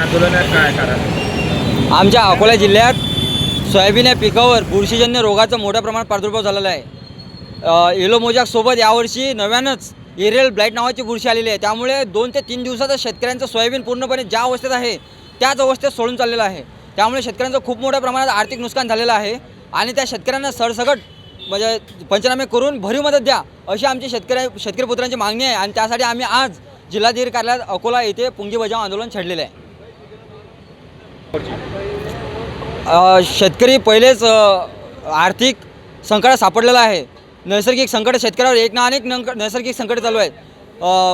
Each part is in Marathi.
आंदोलनात काय कारण? आमच्या अकोला जिल्ह्यात सोयाबीन या पिकावर बुरशीजन्य रोगाचा मोठ्या प्रमाणात प्रादुर्भाव झालेला आहे। येलो मोजॅकसोबत यावर्षी नव्यानंच एरियल ब्लाइट नावाची बुरशी आलेली आहे। त्यामुळे 2 ते 3 दिवसातच शेतकऱ्यांचं सोयाबीन पूर्णपणे ज्या अवस्थेत आहे त्याच अवस्थेत सोडून चाललेलं आहे। त्यामुळे शेतकऱ्यांचं खूप मोठ्या प्रमाणात आर्थिक नुकसान झालेलं आहे आणि त्या शेतकऱ्यांना सरसकट म्हणजे पंचनामे करून भरीव मदत द्या अशी आमची शेतकरी पुत्रांची मागणी आहे आणि त्यासाठी आम्ही आज जिल्हाधिकारी कार्यालयात अकोला येथे पुंगी बजाव आंदोलन छेडलेलं आहे। शेतकरी पहिलेच आर्थिक संकटात सापडलेला आहे। नैसर्गिक संकट शेतकऱ्यावर एक ना अनेक नैसर्गिक संकट चालू आहेत।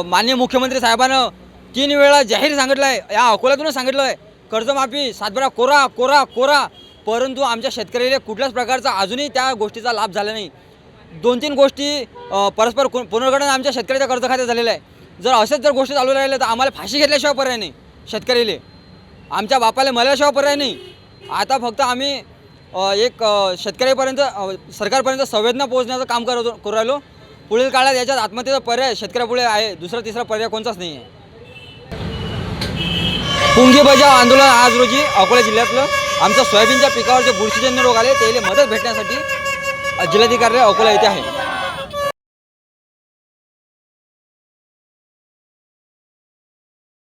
माननीय मुख्यमंत्री साहेबांनं 3 वेळा जाहीर सांगितलं आहे, या अकोल्यातूनच सांगितलं आहे, कर्जमाफी सातबारा कोरा कोरा कोरा, परंतु आमच्या शेतकऱ्याला कुठल्याच प्रकारचा अजूनही त्या गोष्टीचा लाभ झाला नाही। 2-3 गोष्टी परस्पर पुनर्गठन आमच्या शेतकऱ्याच्या कर्ज खात्यात झालेलं आहे। जर असेच जर गोष्टी चालू राहिल्या तर आम्हाला फाशी घेतल्याशिवाय पर्याय नाही, शेतकऱ्याला आमच्या बापाला मल्याशिवाय पर्याय नाही। आता फक्त आम्ही एक शेतकऱ्यापर्यंत सरकारपर्यंत संवेदना पोहोचण्याचं काम करू राहिलो। पुढील काळात याच्यात आत्महत्येचा पर्याय शेतकऱ्यापुढे आहे, दुसरा तिसरा पर्याय कोणताच नाही आहे। पुंगी बजाव आंदोलन आज रोजी अकोला जिल्ह्यातलं आमच्या सोयाबीनच्या पिकावर जे बुरशीजन्य रोग आले त्याला मदत भेटण्यासाठी जिल्हाधिकारी अकोला येथे आहे।